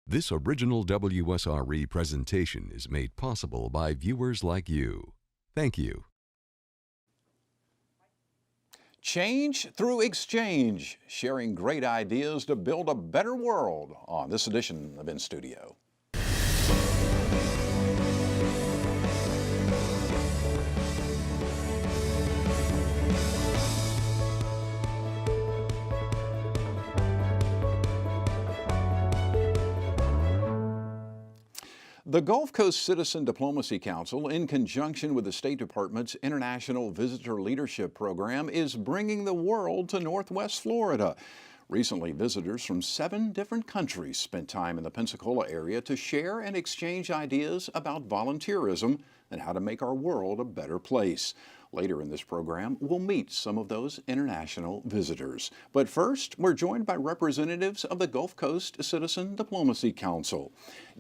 This original WSRE presentation is made possible by viewers like you. Thank you. Change through exchange, sharing great ideas to build a better world on this edition of inStudio. The Gulf Coast Citizen Diplomacy Council, in conjunction with the State Department's International Visitor Leadership Program, is bringing the world to Northwest Florida. Recently, visitors from 7 different countries spent time in the Pensacola area to share and exchange ideas about volunteerism and how to make our world a better place. Later in this program, we'll meet some of those international visitors. But first, we're joined by representatives of the Gulf Coast Citizen Diplomacy Council.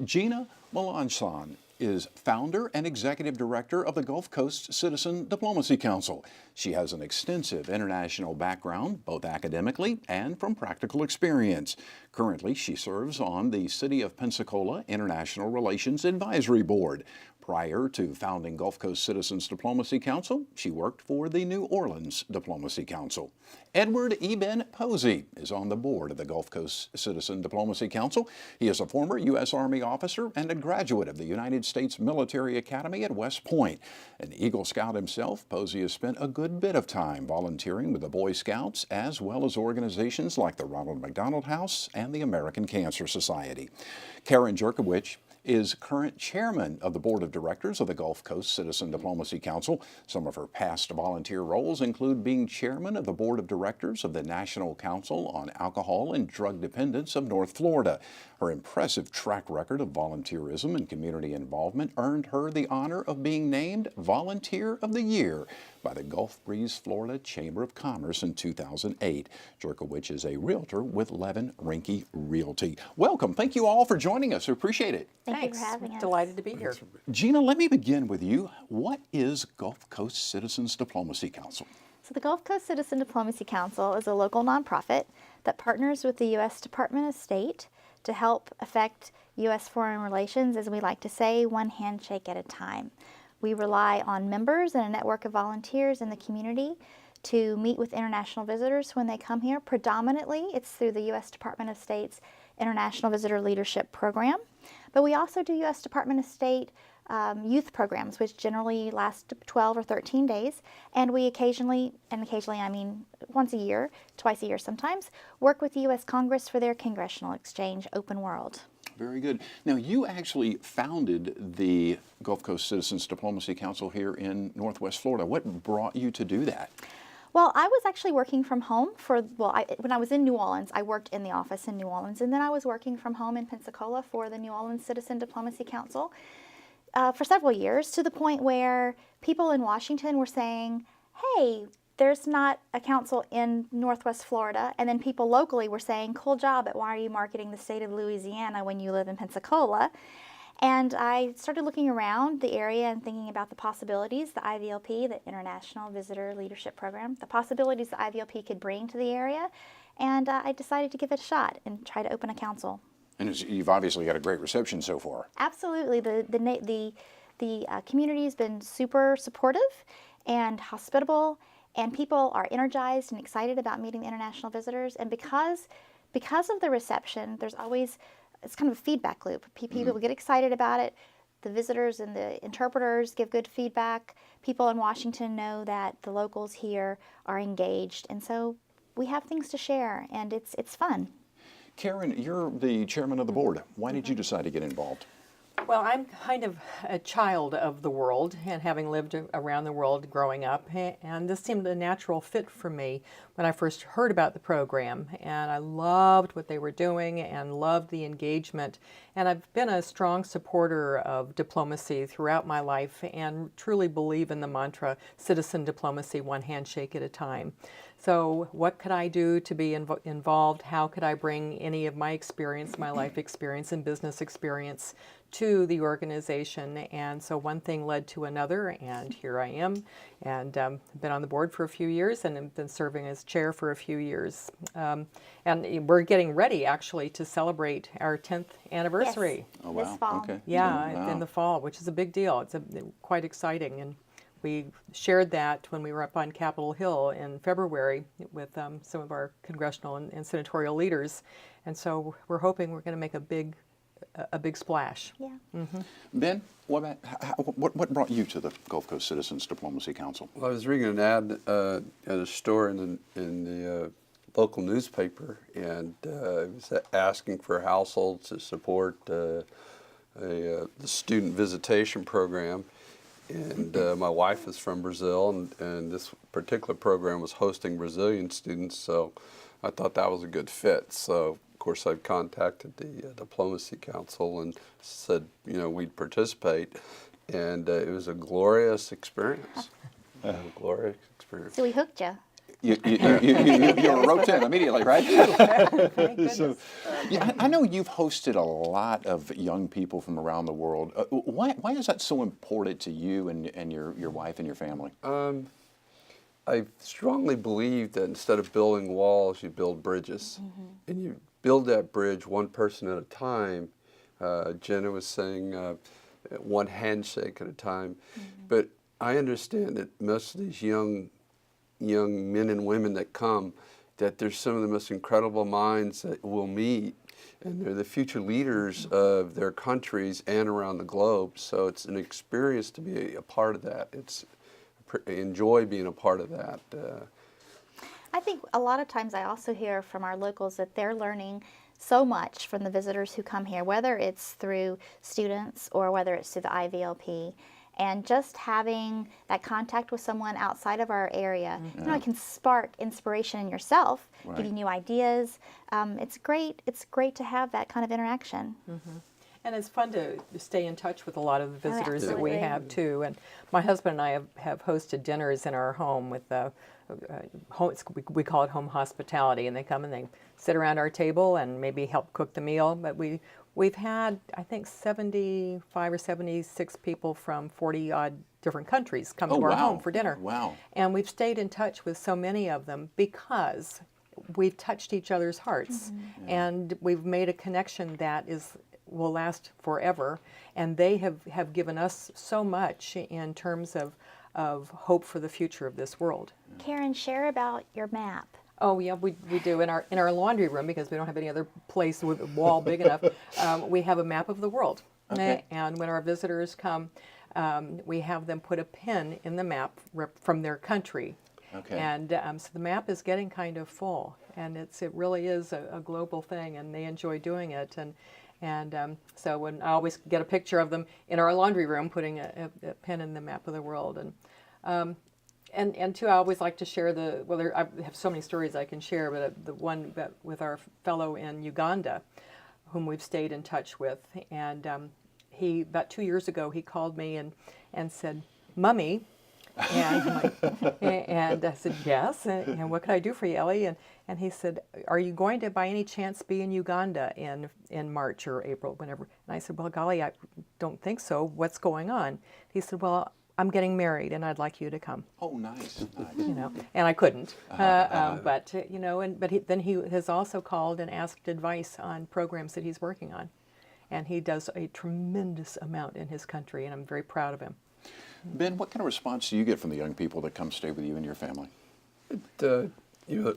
Jena Melançon is founder and executive director of the Gulf Coast Citizen Diplomacy Council. She has an extensive international background, both academically and from practical experience. Currently, she serves on the City of Pensacola International Relations Advisory Board. Prior to founding Gulf Coast Citizens Diplomacy Council, she worked for the New Orleans Diplomacy Council. Edward Eben Posey is on the board of the Gulf Coast Citizen Diplomacy Council. He is a former U.S. Army officer and a graduate of the United States Military Academy at West Point. An Eagle Scout himself, Posey has spent a good bit of time volunteering with the Boy Scouts as well as organizations like the Ronald McDonald House and the American Cancer Society. Karen Jurkowich is current chairman of the board of directors of the Gulf Coast Citizen Diplomacy Council. Some of her past volunteer roles include being chairman of the board of directors of the National Council on Alcohol and Drug Dependence of North Florida. Her impressive track record of volunteerism and community involvement earned her the honor of being named Volunteer of the Year by the Gulf Breeze, Florida Chamber of Commerce in 2008. Jurkowich is a realtor with Levin Rinke Realty. Welcome. Thank you all for joining us. We appreciate it. Thank you for having us. Delighted to be here. Gina, let me begin with you. What is Gulf Coast Citizens Diplomacy Council? So the Gulf Coast Citizen Diplomacy Council is a local nonprofit that partners with the U.S. Department of State to help affect U.S. foreign relations, as we like to say, one handshake at a time. We rely on members and a network of volunteers in the community to meet with international visitors when they come here. Predominantly, it's through the U.S. Department of State's International Visitor Leadership Program. But we also do U.S. Department of State youth programs, which generally last 12 or 13 days. And we occasionally I mean once a year, twice a year sometimes, work with the U.S. Congress for their congressional exchange, Open World. Very good. Now, you actually founded the Gulf Coast Citizens Diplomacy Council here in Northwest Florida. What brought you to do that? Well, I was actually working from home when I was in New Orleans. I worked in the office in New Orleans, and then I was working from home in Pensacola for the New Orleans Citizen Diplomacy Council for several years, to the point where people in Washington were saying, hey, there's not a council in Northwest Florida, and then people locally were saying, cool job, but why are you marketing the state of Louisiana when you live in Pensacola? And I started looking around the area and thinking about the possibilities, the IVLP, the International Visitor Leadership Program, the possibilities the IVLP could bring to the area, and I decided to give it a shot and try to open a council. And you've obviously got a great reception so far. Absolutely. The community has been super supportive and hospitable, and people are energized and excited about meeting the international visitors. And because of the reception, it's kind of a feedback loop. People get excited about it. The visitors and the interpreters give good feedback. People in Washington know that the locals here are engaged. And so we have things to share, and it's fun. Karen, you're the chairman of the board. Why did you decide to get involved? Well, I'm kind of a child of the world, and having lived around the world growing up, and this seemed a natural fit for me when I first heard about the program, and I loved what they were doing and loved the engagement, and I've been a strong supporter of diplomacy throughout my life and truly believe in the mantra, citizen diplomacy, one handshake at a time. So what could I do to be involved? How could I bring any of my experience, my life experience and business experience to the organization? And so one thing led to another, and here I am, and been on the board for a few years and have been serving as as chair for a few years. And we're getting ready, actually, to celebrate our 10th anniversary. Yes, Oh, wow. this fall. Okay. Yeah, Wow. in the fall, which is a big deal. It's quite exciting. And we shared that when we were up on Capitol Hill in February with some of our congressional and senatorial leaders. And so we're hoping we're going to make a big splash. Yeah. Ben, what brought you to the Gulf Coast Citizens Diplomacy Council? Well, I was reading an ad at a store in the local newspaper, and it was asking for households to support the student visitation program. And my wife is from Brazil, and this particular program was hosting Brazilian students, so I thought that was a good fit. So, of course, I contacted the Diplomacy Council and said, we'd participate, and it was a glorious experience. Glorious experience. So we hooked you. You were roped in immediately, right? Thank goodness. So, yeah, I know you've hosted a lot of young people from around the world. Why is that so important to you and your wife and your family? I strongly believe that instead of building walls, you build bridges. And you build that bridge one person at a time. Jena was saying one handshake at a time. But I understand that most of these young men and women that come, that there's some of the most incredible minds that we'll meet, and they're the future leaders of their countries and around the globe. So it's an experience to be a part of that. I enjoy being a part of that. I think a lot of times I also hear from our locals that they're learning so much from the visitors who come here, whether it's through students or whether it's through the IVLP. And just having that contact with someone outside of our area, it can spark inspiration in yourself, give you new ideas. It's great to have that kind of interaction. And it's fun to stay in touch with a lot of the visitors that we absolutely. have too. And my husband and I have hosted dinners in our home with we call it home hospitality, and they come and they sit around our table and maybe help cook the meal. But we've had, I think, 75 or 76 people from 40 odd different countries come to our home for dinner. Wow. And we've stayed in touch with so many of them because we've touched each other's hearts, and we've made a connection that will last forever. And they have given us so much in terms of hope for the future of this world. Karen, share about your map. Oh yeah, we do in our laundry room, because we don't have any other place with a wall big enough. We have a map of the world, and when our visitors come, we have them put a pin in the map from their country. Okay. And so the map is getting kind of full, and it really is a global thing, and they enjoy doing it. And so when I always get a picture of them in our laundry room, putting a pin in the map of the world. And too, I always like to share I have so many stories I can share, but the one with our fellow in Uganda, whom we've stayed in touch with. And he, about 2 years ago, he called me and said, "Mummy," and I said, "Yes, and what can I do for you, Ellie?" And he said, "Are you going to, by any chance, be in Uganda in March or April, whenever?" And I said, "Well, golly, I don't think so. What's going on?" He said, "Well, I'm getting married, and I'd like you to come." Oh, nice. And I couldn't. But then he has also called and asked advice on programs that he's working on, and he does a tremendous amount in his country, and I'm very proud of him. Ben, what kind of response do you get from the young people that come stay with you and your family?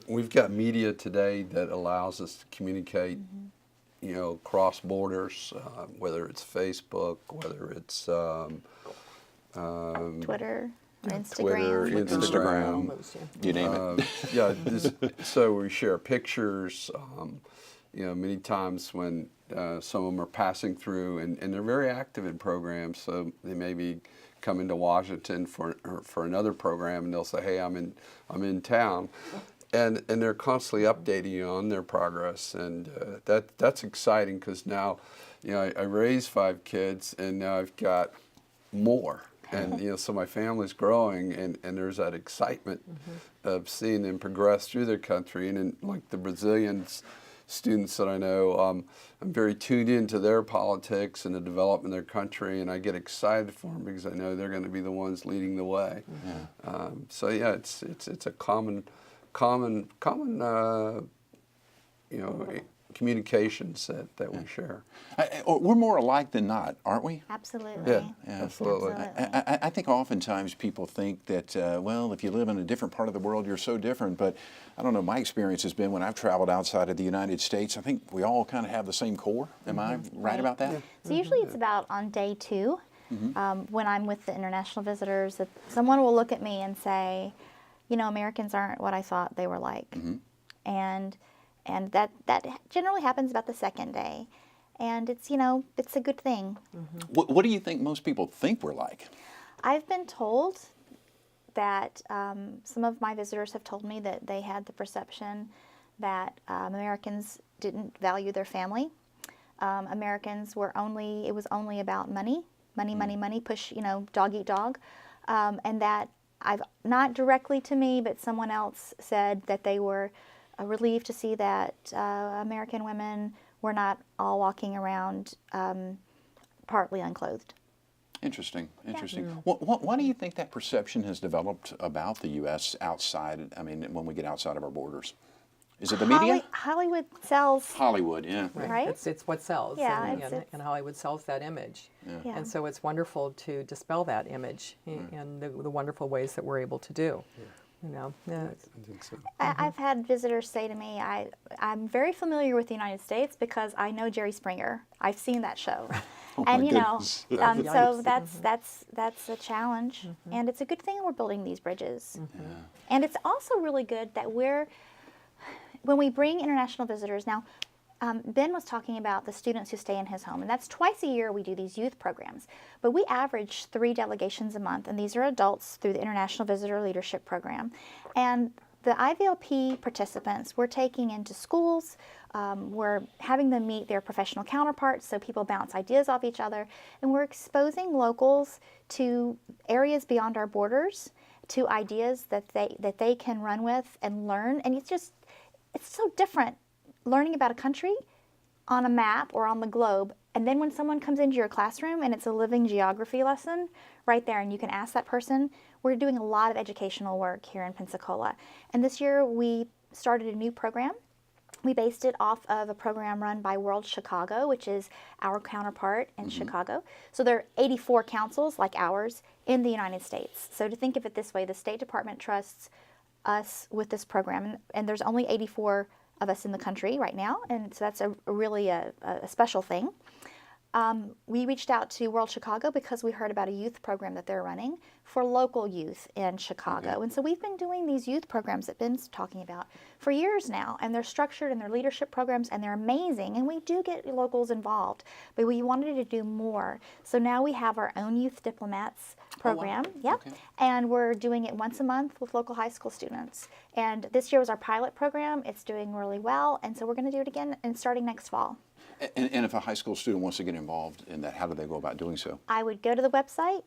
We've got media today that allows us to communicate, across borders, whether it's Facebook, whether it's Twitter, or Twitter, Instagram. You name it. So we share pictures. Many times when some of them are passing through, and they're very active in programs, so they may be coming to Washington for another program, and they'll say, "Hey, I'm in town," and they're constantly updating you on their progress, and that's exciting, because now, I raised 5 kids, and now I've got more. And so my family's growing, and there's that excitement of seeing them progress through their country. And in, like the Brazilian students that I know, I'm very tuned into their politics and the development of their country, and I get excited for them because I know they're going to be the ones leading the way. So yeah, it's a common common communications that we share. We're more alike than not, aren't we? Absolutely. Yeah, absolutely. I think oftentimes people think that, well, if you live in a different part of the world, you're so different. But I don't know, my experience has been when I've traveled outside of the United States, I think we all kind of have the same core. Am I right about that? So usually it's about on day 2, when I'm with the international visitors, that someone will look at me and say, you know, Americans aren't what I thought they were like. And that generally happens about the second day. And it's, you know, it's a good thing. What do you think most people think we're like? I've been told that some of my visitors have told me that they had the perception that Americans didn't value their family. Americans were it was only about money, push, you know, dog eat dog. And that not directly to me, but someone else said that they were relieved to see that American women were not all walking around partly unclothed. Interesting. Why do you think that perception has developed about the U.S. outside, I mean, when we get outside of our borders? Is it the media? Hollywood sells. Hollywood, yeah. Right? It's what sells, Yeah, and Hollywood sells that image. Yeah. And so it's wonderful to dispel that image in the wonderful ways that we're able to do. You know, I think so. I've had visitors say to me, I'm very familiar with the United States because I know Jerry Springer. I've seen that show. And you know, so that's a challenge. And it's a good thing we're building these bridges. And it's also really good that when we bring international visitors, now Ben was talking about the students who stay in his home, and that's twice a year we do these youth programs. But we average 3 delegations a month, and these are adults through the International Visitor Leadership Program. And the IVLP participants, we're taking into schools, we're having them meet their professional counterparts so people bounce ideas off each other, and we're exposing locals to areas beyond our borders, to ideas that they can run with and learn. And it's so different learning about a country on a map or on the globe, and then when someone comes into your classroom and it's a living geography lesson right there and you can ask that person. We're doing a lot of educational work here in Pensacola. And this year we started a new program. We based it off of a program run by World Chicago, which is our counterpart in Chicago. So there are 84 councils like ours in the United States. So to think of it this way, the State Department trusts us with this program, and there's only 84 of us in the country right now, and so that's really a special thing. We reached out to World Chicago because we heard about a youth program that they're running for local youth in Chicago. And so we've been doing these youth programs that Ben's talking about for years now, and they're structured and they're leadership programs and they're amazing, and we do get locals involved, but we wanted to do more. So now we have our own youth diplomats program. Oh, wow. Yep. Okay. And we're doing it once a month with local high school students. And this year was our pilot program. It's doing really well, and so we're going to do it again and starting next fall. And if a high school student wants to get involved in that, how do they go about doing so? I would go to the website,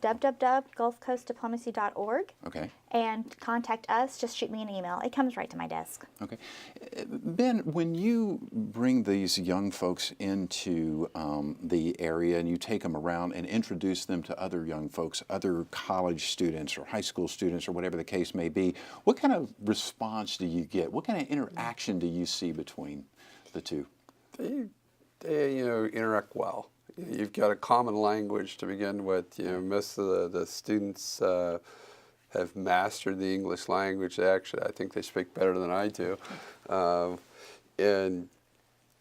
www.gulfcoastdiplomacy.org, Okay. and contact us. Just shoot me an email. It comes right to my desk. Okay. Ben, when you bring these young folks into the area and you take them around and introduce them to other young folks, other college students or high school students or whatever the case may be, what kind of response do you get? What kind of interaction do you see between the two? They interact well. You've got a common language to begin with. Most of the students have mastered the English language. Actually, I think they speak better than I do.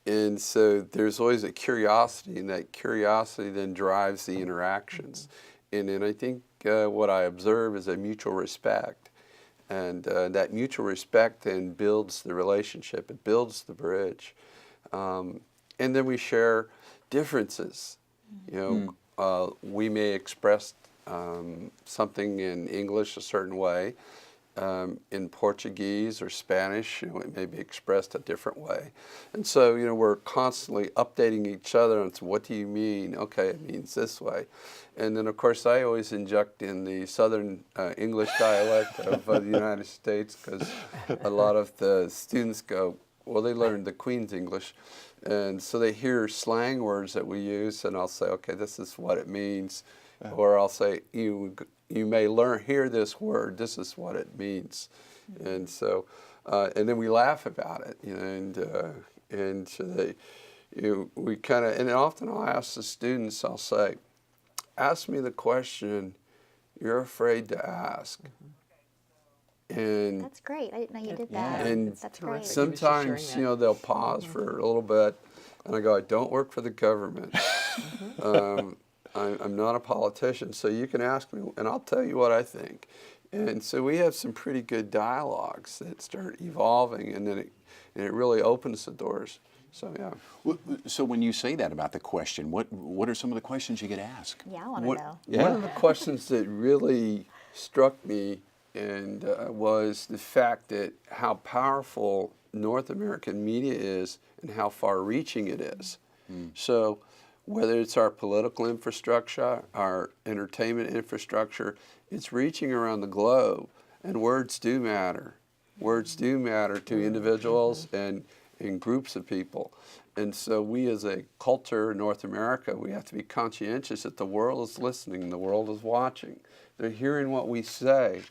And so there's always a curiosity, and that curiosity then drives the interactions. And then I think what I observe is a mutual respect. And that mutual respect then builds the relationship. It builds the bridge. And then we share differences. We may express something in English a certain way. In Portuguese or Spanish, it may be expressed a different way. And so, we're constantly updating each other on what do you mean? Okay, it means this way. And then, of course, I always inject in the Southern English dialect of the United States, because a lot of the students go, well, they learned the Queen's English, and so they hear slang words that we use, and I'll say, okay, this is what it means, or I'll say, you may hear this word, this is what it means. And so, and then we laugh about it, you know, and so they, we kind of, and often I'll ask the students, I'll say, ask me the question you're afraid to ask. And that's great. I didn't know you did that. And that's great. sometimes, you know, they'll pause for a little bit, and I go, I don't work for the government. I'm not a politician, so you can ask me, and I'll tell you what I think. And so we have some pretty good dialogues that start evolving, and then it really opens the doors. So yeah. So when you say that about the question, what are some of the questions you get asked? Yeah, I want to know. Yeah. One of the questions that really struck me and was the fact that how powerful North American media is and how far-reaching it is. So whether it's our political infrastructure, our entertainment infrastructure, it's reaching around the globe, and words do matter. Words do matter to individuals and groups of people. And so we as a culture in North America, we have to be conscientious that the world is listening, the world is watching. They're hearing what we say.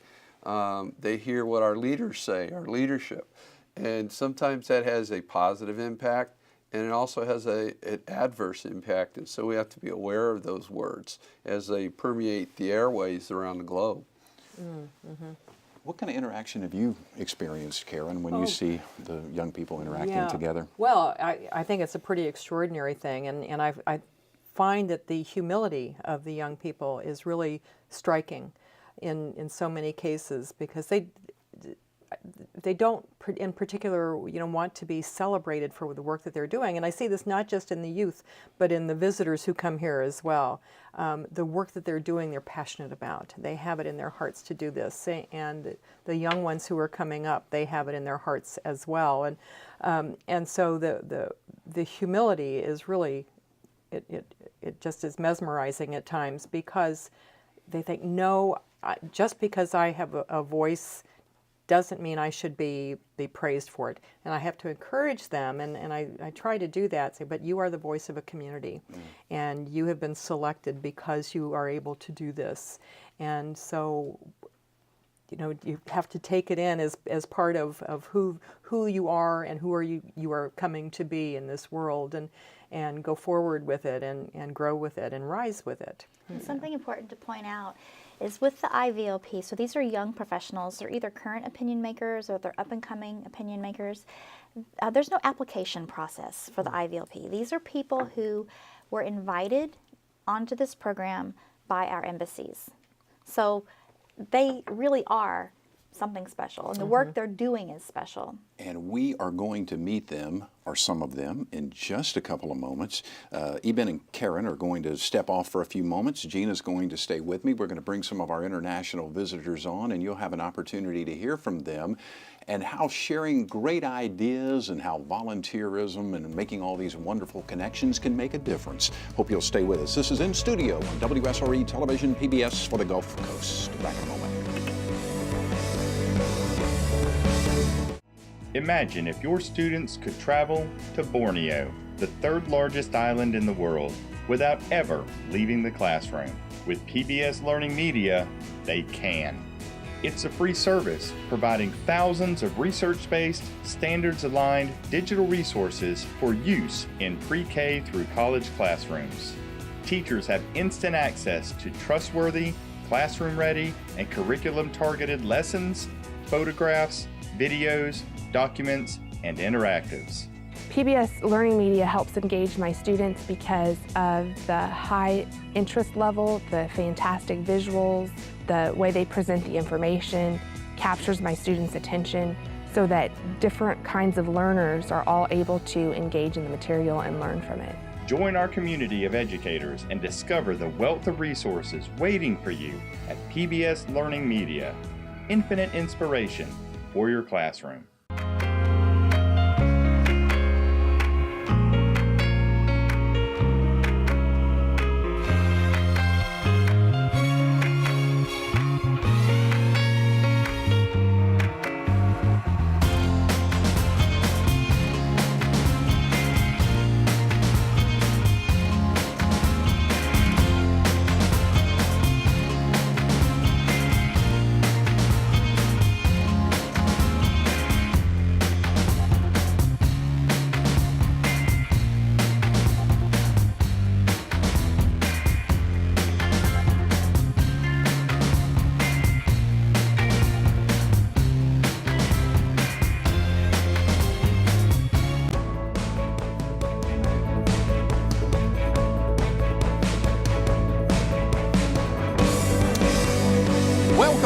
They hear what our leaders say, our leadership. And sometimes that has a positive impact, and it also has an adverse impact. And so we have to be aware of those words as they permeate the airways around the globe. What kind of interaction have you experienced, Karen, when you see the young people interacting together? Well, I think it's a pretty extraordinary thing, and I find that the humility of the young people is really striking in so many cases, because they don't, in particular, want to be celebrated for the work that they're doing. And I see this not just in the youth, but in the visitors who come here as well. The work that they're doing, they're passionate about. They have it in their hearts to do this. And the young ones who are coming up, they have it in their hearts as well. And so the humility is really, it just is mesmerizing at times, because they think, no, just because I have a voice doesn't mean I should be praised for it. And I have to encourage them, and I try to do that, say, but you are the voice of a community, and you have been selected because you are able to do this. And so, you have to take it in as part of who you are and who you are coming to be in this world, and go forward with it, and grow with it, and rise with it. And something important to point out is with the IVLP, so these are young professionals. They're either current opinion makers or they're up-and-coming opinion makers. There's no application process for the IVLP. These are people who were invited onto this program by our embassies. So they really are something special, and the work they're doing is special. And we are going to meet them, or some of them, in just a couple of moments. Eben and Karen are going to step off for a few moments. Jena's going to stay with me. We're going to bring some of our international visitors on, and you'll have an opportunity to hear from them and how sharing great ideas and how volunteerism and making all these wonderful connections can make a difference. Hope you'll stay with us. This is In Studio on WSRE Television, PBS for the Gulf Coast. Back in a moment. Imagine if your students could travel to Borneo, the third largest island in the world, without ever leaving the classroom. With PBS Learning Media, they can. It's a free service providing thousands of research-based, standards-aligned digital resources for use in pre-K through college classrooms. Teachers have instant access to trustworthy, classroom-ready, and curriculum-targeted lessons, photographs, videos, documents, and interactives. PBS Learning Media helps engage my students because of the high interest level, the fantastic visuals, the way they present the information captures my students' attention so that different kinds of learners are all able to engage in the material and learn from it. Join our community of educators and discover the wealth of resources waiting for you at PBS Learning Media. Infinite inspiration for your classroom.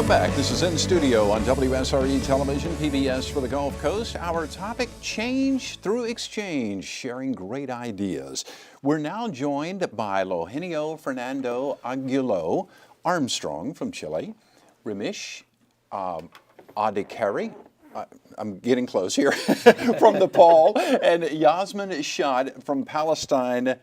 Welcome back. This is inStudio on WSRE Television, PBS for the Gulf Coast. Our topic, change through exchange, sharing great ideas. We're now joined by Eugenio Fernando Aguilo Armstrong from Chile, Ramesh Adhikari, I'm getting close here, from Nepal, and Yasmin Shath from Palestinian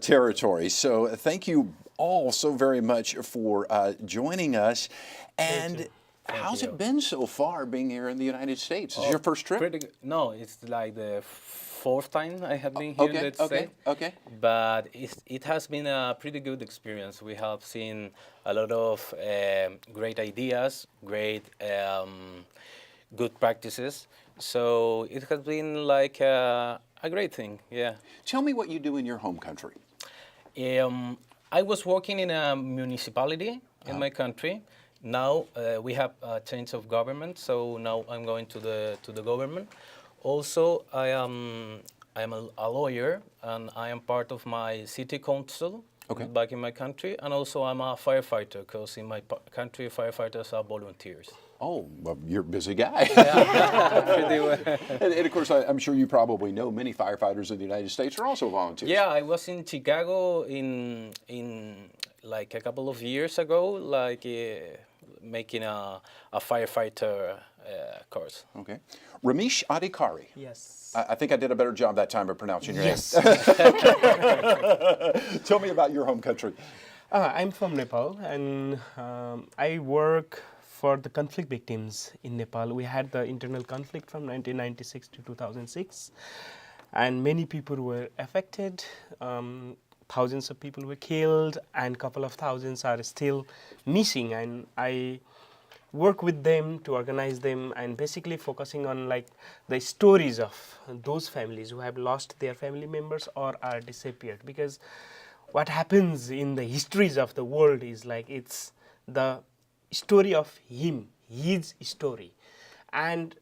Territories. So thank you all so very much for joining us. And how's it been so far being here in the United States? Is this your first trip? No, it's like the fourth time I have been here, let's say. Okay. But it has been a pretty good experience. We have seen a lot of great ideas, great good practices. So it has been like a great thing, yeah. Tell me what you do in your home country. I was working in a municipality in my country. Now we have a change of government, so now I'm going to the government. Also, I am a lawyer, and I am part of my city council back in my country, and also I'm a firefighter, because in my country, firefighters are volunteers. Oh, well, you're a busy guy. Pretty well. And of course, I'm sure you probably know many firefighters in the United States are also volunteers. Yeah, I was in Chicago in like a couple of years ago, like making a firefighter course. Okay. Ramesh Adhikari. Yes. I think I did a better job that time of pronouncing your name. Tell me about your home country. I'm from Nepal, and I work for the conflict victims in Nepal. We had the internal conflict from 1996 to 2006, and many people were affected. Thousands of people were killed, and a couple of thousands are still missing. And I work with them to organize them, and basically focusing on like the stories of those families who have lost their family members or are disappeared. Because what happens in the histories of the world is like it's the story of him, his story. And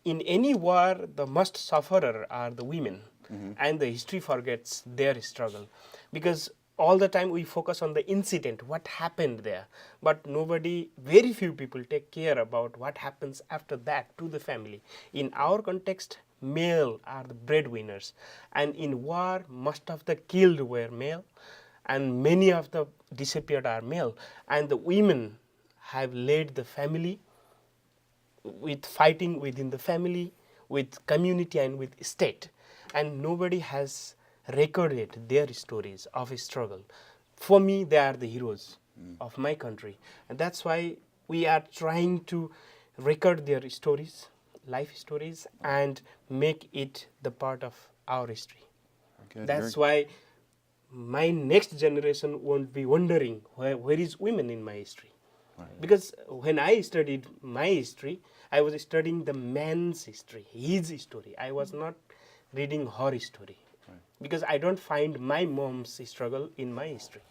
in any war, the most sufferer are the women, and the history forgets their struggle. Because all the time we focus on the incident, what happened there, but very few people take care about what happens after that to the family. In our context, male are the breadwinners, and in war, most of the killed were male, and many of the disappeared are male, and the women have led the family with fighting within the family, with community and with state, and nobody has recorded their stories of struggle. For me, they are the heroes of my country, and that's why we are trying to record their stories, life stories, and make it the part of our history. That's why my next generation won't be wondering where is women in my history. Because when I studied my history, I was studying the man's history, his story. I was not reading her story. Because I don't find my mom's struggle in my history,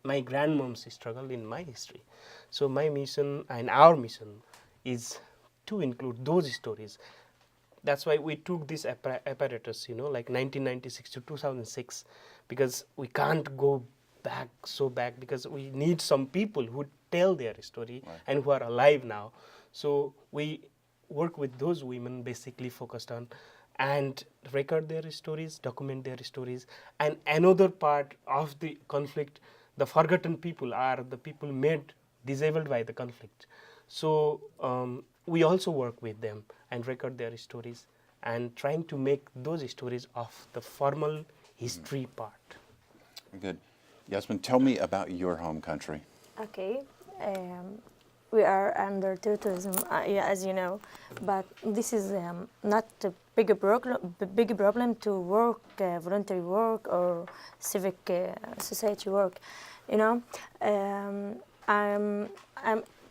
my grandmom's struggle in my history. So my mission and our mission is to include those stories. That's why we took this apparatus, like 1996 to 2006, because we can't go back, because we need some people who tell their story and who are alive now. So we work with those women, basically focused on and record their stories, document their stories. And another part of the conflict, the forgotten people are the people made disabled by the conflict. So we also work with them and record their stories and trying to make those stories of the formal history part. Good. Yasmin, tell me about your home country. Okay. We are under terrorism, as you know, but this is not a big problem to work, voluntary work or civic society work. I'm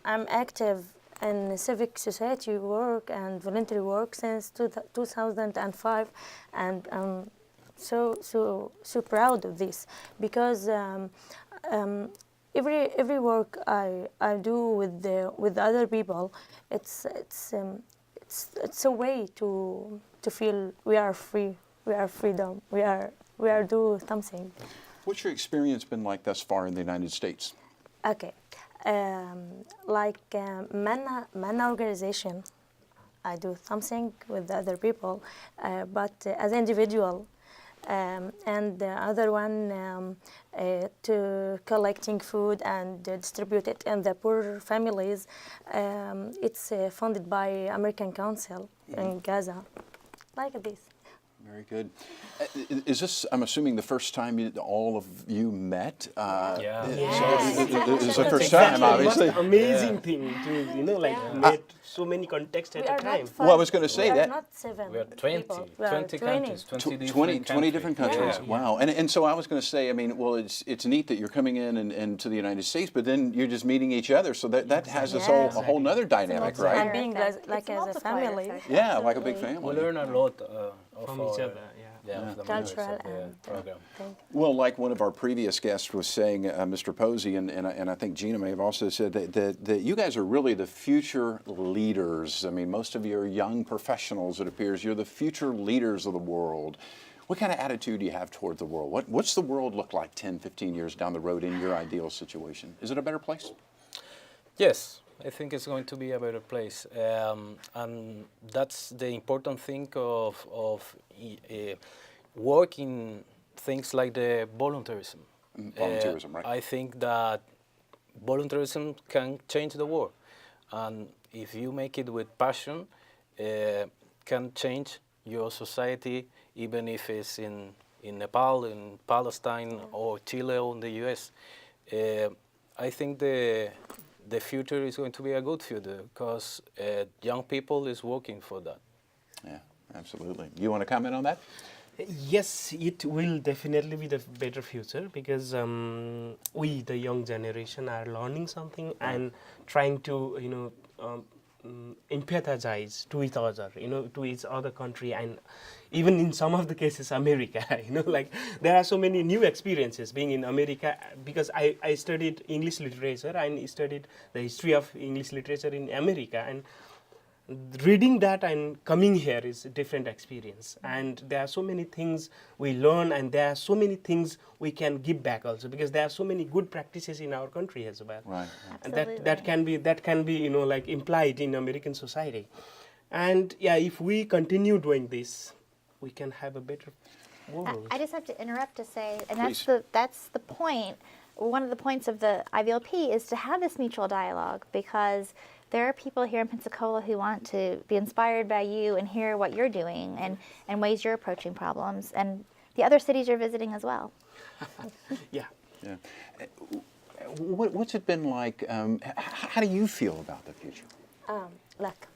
active in civic society work and voluntary work since 2005, and I'm so proud of this, because every work I do with other people, it's a way to feel we are free, we are freedom, we are do something. What's your experience been like thus far in the United States? Okay, like man organization. I do something with the other people, but as an individual. And the other one to collecting food and distribute it in the poor families. It's funded by American Council in Gaza, like this. Very good. Is this, I'm assuming, the first time all of you met? Yeah. So it's the first time, obviously. Amazing thing to, like, met so many contexts at a time. Well, I was going to say that. We are not 7 We are 20, people. 20 countries, 20 different countries. Yeah. Wow. And so I was going to say, I mean, well, it's neat that you're coming in and to the United States, but then you're just meeting each other. So that has this a whole nother dynamic, right? And being like as a family. Yeah, like a big family. We learn a lot From each other, of the Cultural members of the and program. Well, like one of our previous guests was saying, Mr. Posey, and I think Gina may have also said that you guys are really the future leaders. I mean, most of you are young professionals, it appears. You're the future leaders of the world. What kind of attitude do you have toward the world? What's the world look like 10, 15 years down the road in your ideal situation? Is it a better place? Yes, I think it's going to be a better place, and that's the important thing of working things like the volunteerism. Volunteerism, right? I think that volunteerism can change the world, and if you make it with passion, can change your society, even if it's in Nepal, in Palestine, or Chile, or in the U.S. I think the future is going to be a good future because young people is working for that. Yeah, absolutely. You want to comment on that? Yes, it will definitely be the better future because we, the young generation, are learning something and trying to, empathize to each other, to each other country, and even in some of the cases, America. Like there are so many new experiences being in America because I studied English literature and studied the history of English literature in America, and reading that and coming here is a different experience. And there are so many things we learn, and there are so many things we can give back also because there are so many good practices in our country as well. Right. And that can be like implied in American society. And yeah, if we continue doing this, we can have a better world. I just have to interrupt to say, and Please. that's the point. One of the points of the IVLP is to have this mutual dialogue because there are people here in Pensacola who want to be inspired by you and hear what you're doing and ways you're approaching problems, and the other cities you're visiting as well. Yeah. Yeah. What's it been like? How do you feel about the future? Look,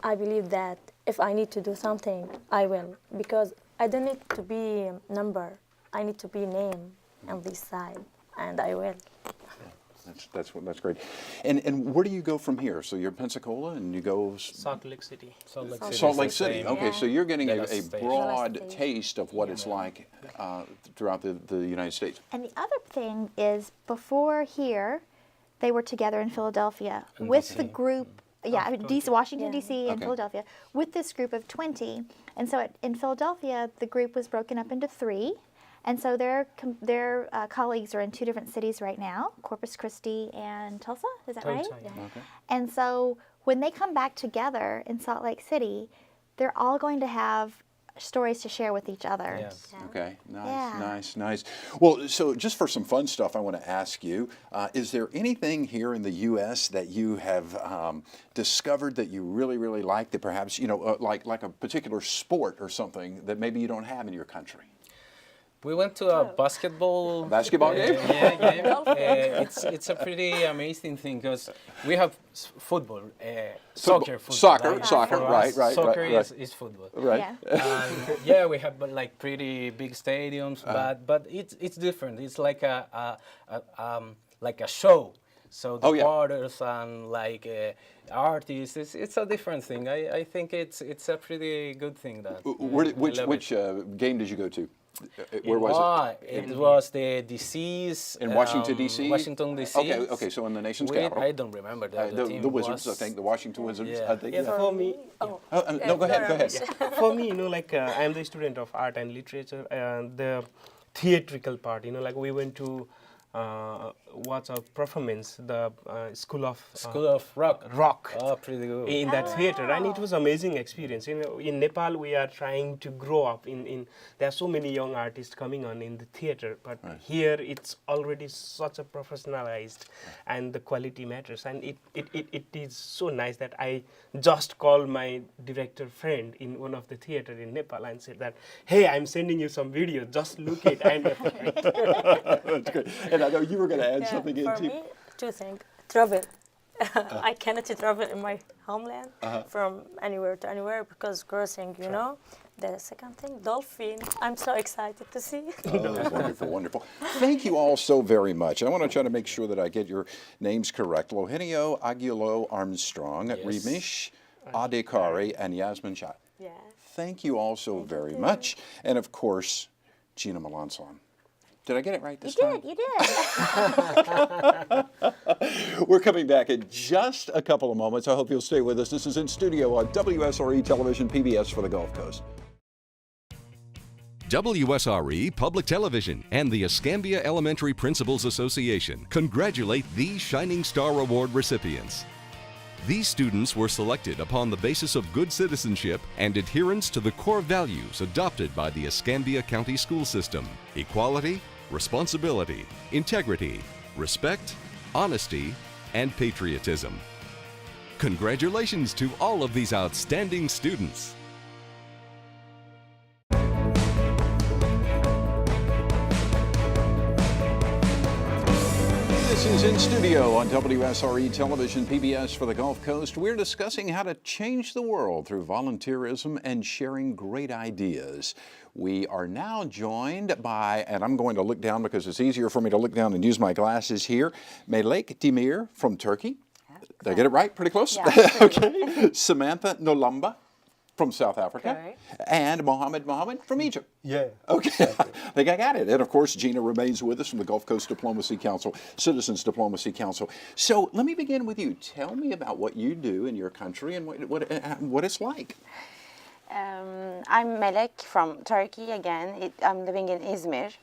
I believe that if I need to do something, I will, because I don't need to be a number. I need to be name on this side, and I will. That's great. And where do you go from here? So you're in Pensacola, and you go Salt Lake City. Salt Lake City. Okay, so you're getting a broad State. taste of what it's like throughout the United States. And the other thing is, before here, they were together in Philadelphia with the group. Yeah, DC, Washington, D.C., and Philadelphia, with this group of 20. And so in Philadelphia, the group was broken up into 3. And so their colleagues are in 2 different cities right now, Corpus Christi and Tulsa, is that right? Yeah. Okay. And so when they come back together in Salt Lake City, they're all going to have stories to share with each other. Yes. Okay, nice, Yeah. nice. Well, so just for some fun stuff, I want to ask you, is there anything here in the U.S. that you have discovered that you really, really like, that perhaps, like a particular sport or something that maybe you don't have in your country? We went to a basketball game? game. It's a pretty amazing thing because we have football, soccer, right. Soccer right. is football. Right. Yeah, we have like pretty big stadiums, but it's different. It's like a show. So the quarters and like artists, it's a different thing. I think it's a pretty good thing. That which game did you go to? Where was it? It was the DC's in Washington D.C. Washington D.C. Okay. So in the nation's capital. I don't remember the Wizards. I think the Washington Wizards. Yeah. I think. Yeah, for me. No, go ahead. For me, I am the student of art and literature, and the theatrical part. Like we went to was a performance, the School of Rock. Rock. Oh, pretty good. In that theater, and it was amazing experience. You know, in Nepal, we are trying to grow up. There are so many young artists coming on in the theater, but here it's already such a professionalized, and the quality matters. And it is so nice that I just called my director friend in one of the theater in Nepal and said that, hey, I'm sending you some video. Just look it. And That's great. And I know you were going to add something in for too. me, two things. Travel. I cannot travel in my homeland from anywhere to anywhere because crossing, you know. The second thing, dolphin. I'm so excited to see. Oh, wonderful, wonderful. Thank you all so very much. I want to try to make sure that I get your names correct. Eugenio F. Armstrong, Ramesh Adhikari, and Yasmin Shath. Yeah. Thank you all so very much. And of course, Jena Melançon. Did I get it right this time? You did. We're coming back in just a couple of moments. I hope you'll stay with us. This is In Studio on WSRE Television, PBS for the Gulf Coast. WSRE Public Television and the Escambia Elementary Principals Association congratulate these Shining Star Award recipients. These students were selected upon the basis of good citizenship and adherence to the core values adopted by the Escambia County School System: equality, responsibility, integrity, respect, honesty, and patriotism. Congratulations to all of these outstanding students. This is In Studio on WSRE Television, PBS for the Gulf Coast. We're discussing how to change the world through volunteerism and sharing great ideas. We are now joined by, and I'm going to look down because it's easier for me to look down and use my glasses here, Melek Demir from Turkey. Did I get it right? Pretty close? Yeah, Okay. Samantha Ngcolomba from South Africa. Correct. And Mohamed from Egypt. Yeah. Okay, I think I got it. And of course, Jena remains with us from the Gulf Coast Diplomacy Council, Citizens Diplomacy Council. So let me begin with you. Tell me about what you do in your country and what it's like. I'm Melek from Turkey again. I'm living in Izmir.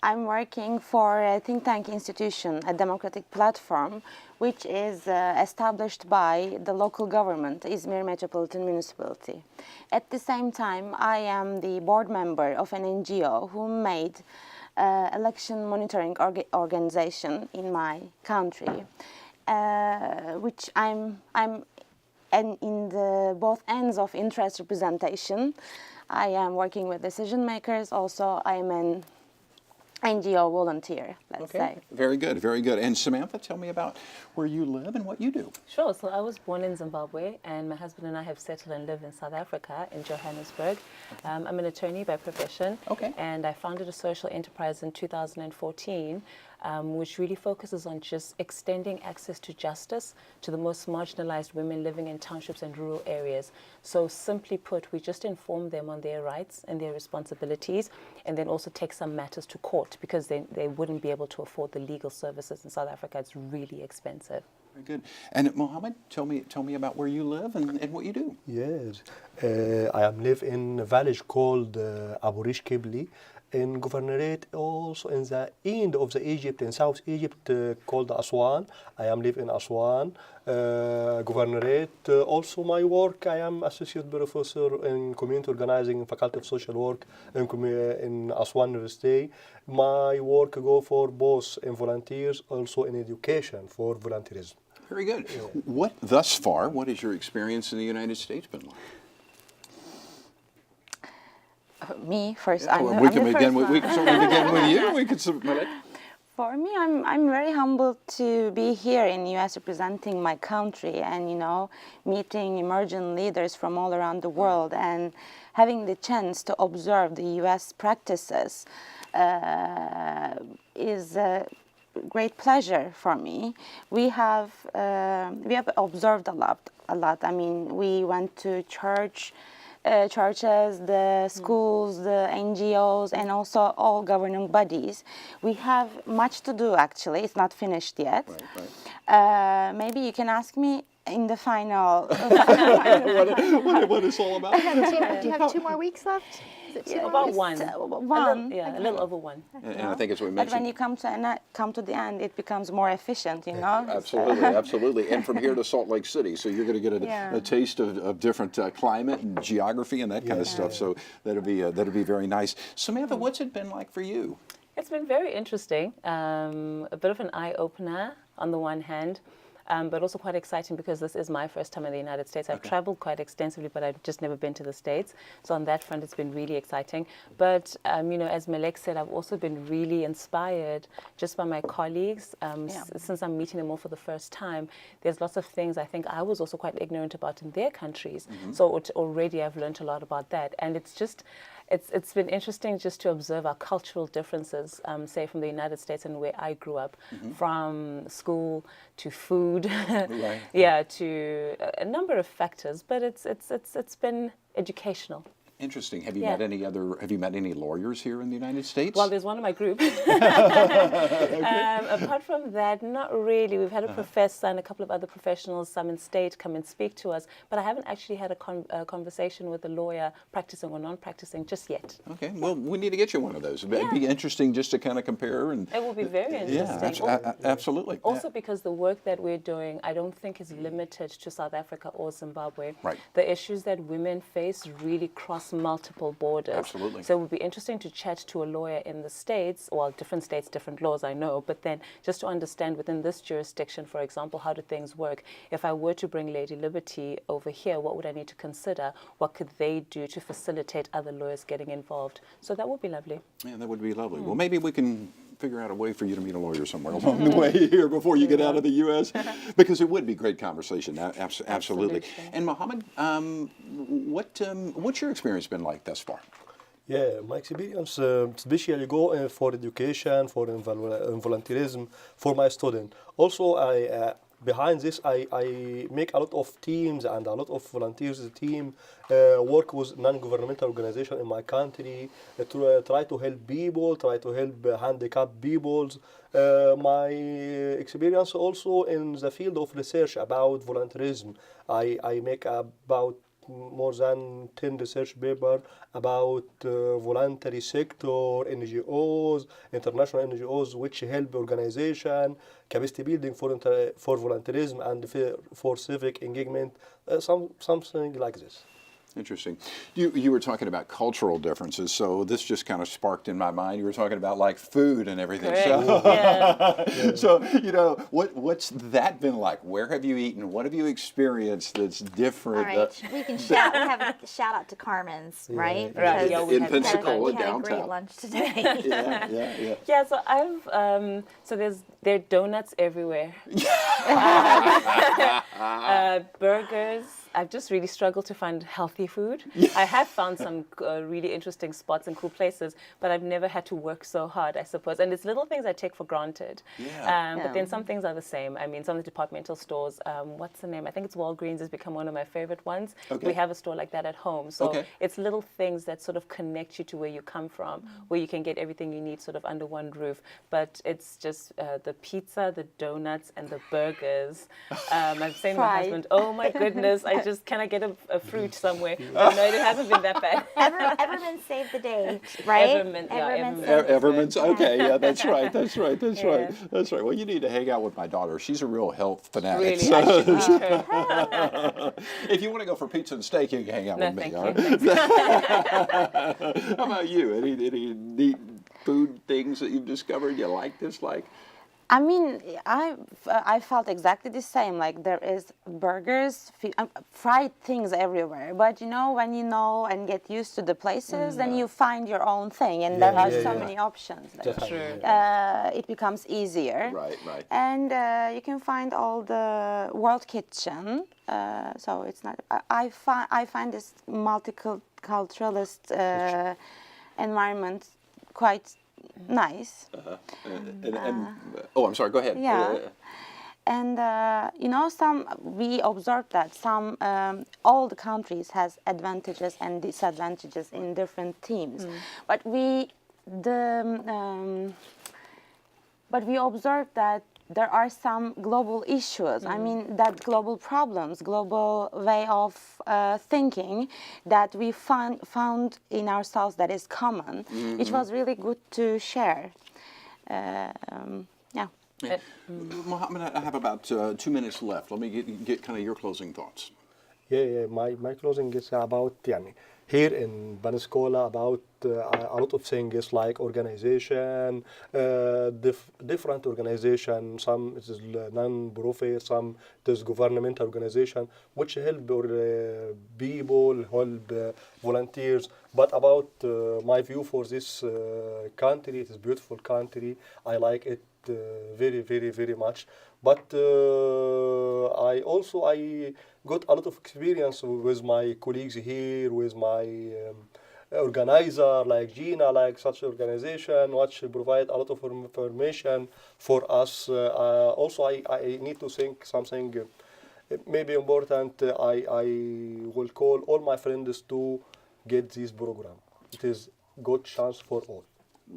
I'm working for a think tank institution, a democratic platform, which is established by the local government, Izmir Metropolitan Municipality. At the same time, I am the board member of an NGO who made election monitoring organization in my country, which I'm in the both ends of interest representation. I am working with decision makers. Also, I am an NGO volunteer, let's say. Very good, very good. And Samantha, tell me about where you live and what you do. Sure. So I was born in Zimbabwe, and my husband and I have settled and live in South Africa, in Johannesburg. I'm an attorney by profession, and I founded a social enterprise in 2014, which really focuses on just extending access to justice to the most marginalized women living in townships and rural areas. So simply put, we just inform them on their rights and their responsibilities, and then also take some matters to court because they wouldn't be able to afford the legal services in South Africa. It's really expensive. Very good. And Mohamed, tell me about where you live and what you do. Yes, I live in a village called Abu Rish Kibli, in governorate, also in the end of the Egypt, in South Egypt, called Aswan. I am live in Aswan, governorate. Also my work, I am associate professor in community organizing in Faculty of Social Work in Aswan University. My work go for both in volunteers, also in education for volunteerism. Very good. Yeah. Thus far, what has your experience in the United States been like? Me first. Yeah, we can certainly begin with you. We can submit it. For me, I'm very humbled to be here in the U.S. representing my country, and meeting emerging leaders from all around the world, and having the chance to observe the U.S. practices is a great pleasure for me. We have observed a lot. I mean, we went to churches, the schools, the NGOs, and also all governing bodies. We have much to do, actually. It's not finished yet. Right. Maybe you can ask me in the final. what it's all about. Do you have 2 more weeks left? Is it Yeah, two about hours? one. One. A little over one. And I think as we But mentioned, when you come to the end, it becomes more efficient, you know? absolutely, absolutely. And from here to Salt Lake City, so you're going to get a taste of different climate and geography and that kind of stuff. So that'll be very nice. Samantha, what's it been like for you? It's been very interesting. A bit of an eye-opener on the one hand, but also quite exciting because this is my first time in the United States. I've traveled quite extensively, but I've just never been to the States. So on that front, it's been really exciting. But, you know, as Melek said, I've also been really inspired just by my colleagues. Since I'm meeting them all for the first time, there's lots of things I think I was also quite ignorant about in their countries. So already I've learned a lot about that. And it's just... It's been interesting just to observe our cultural differences, say from the United States and where I grew up, from school to food, to a number of factors. But it's been educational. Interesting. Have you met any lawyers here in the United States? Well, there's one in my group. Apart from that, not really. We've had a professor and a couple of other professionals, some in state, come and speak to us. But I haven't actually had a conversation with a lawyer, practicing or non-practicing, just yet. Okay. Well, we need to get you one of those. It'd be interesting just to kind of compare. And it will be very interesting. Absolutely. Also because the work that we're doing, I don't think is limited to South Africa or Zimbabwe. Right. The issues that women face really cross multiple borders. Absolutely. So it would be interesting to chat to a lawyer in the States, well, different states, different laws, I know, but then just to understand within this jurisdiction, for example, how do things work? If I were to bring Lady Liberty over here, what would I need to consider? What could they do to facilitate other lawyers getting involved? So that would be lovely. Yeah, that would be lovely. Well, maybe we can figure out a way for you to meet a lawyer somewhere along the way here before you get out of the U.S. because it would be great conversation. Absolutely. And Mohamed, what's your experience been like thus far? Yeah, my experience especially go for education, for volunteerism, for my student. Also, behind this, I make a lot of teams and a lot of volunteers team work with non-governmental organization in my country to try to help people, try to help handicapped peoples. My experience also in the field of research about volunteerism. I make about more than 10 research papers about voluntary sector, NGOs, international NGOs, which help organization, capacity building for volunteerism and for civic engagement, something like this. Interesting. You were talking about cultural differences, so this just kind of sparked in my mind. You were talking about like food and everything. So, so you know, what's that been like? Where have you eaten? What have you experienced that's different? All right, we can have a shout out to Carmen's, right? Right. In Pensacola, we had downtown. a great lunch today. Yeah, so there are donuts everywhere. Burgers. I've just really struggled to find healthy food. I have found some really interesting spots and cool places, but I've never had to work so hard, I suppose. And it's little things I take for granted. But then some things are the same. I mean, some of the departmental stores, what's the name? I think it's Walgreens has become one of my favorite ones. We have a store like that at home. So it's little things that sort of connect you to where you come from, where you can get everything you need sort of under one roof. But it's just the pizza, the donuts, and the burgers. I'm saying to my husband, oh my goodness, can I get a fruit somewhere? But no, it hasn't been that bad. Everman saved the day, right? Everman's okay. Yeah, that's right. That's right. Well, you need to hang out with my daughter. She's a real health fanatic. Really, so. I should meet her. If you want to go for pizza and steak, you can hang out with me. Thank you. How about you? Any neat food things that you've discovered you like, dislike? I mean, I felt exactly the same. Like there is burgers, fried things everywhere. But you know, when you know and get used to the places, then you find your own thing, and there are so many options. That's true. It becomes easier. Right. And you can find all the World Kitchen. So it's not. I find this multiculturalist environment quite nice. Oh, I'm sorry, go ahead. Yeah. And we observed that all the countries has advantages and disadvantages in different teams. But we observed that there are some global issues. I mean, that global problems, global way of thinking that we found in ourselves that is common, which was really good to share. Yeah. Mohamed, I have about 2 minutes left. Let me get kind of your closing thoughts. Yeah, my closing is about here in Pensacola about a lot of things like organization, different organization. Some is non-profit, some is government organization, which help people, help volunteers. But about my view for this country, it is a beautiful country. I like it very, very, very much. But I got a lot of experience with my colleagues here, with my organizer like Jena, like such organization, which provide a lot of information for us. Also, I need to think something maybe important. I will call all my friends to get this program. It is good chance for all.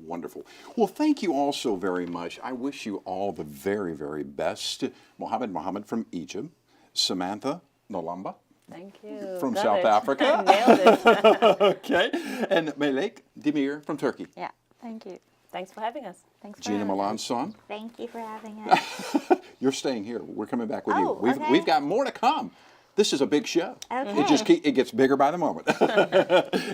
Wonderful. Well, thank you all so very much. I wish you all the very, very best. Mohamed from Egypt, Samantha Ngcolomba. Thank you. From South Africa. Nailed it. Okay. And Melek Demir from Turkey. Yeah, thank you. Thanks for having us. Thanks for Gina having us. Melançon. Thank you for having us. You're staying here. We're coming back with you. Okay. We've got more to come. This is a big show. Okay. It gets bigger by the moment.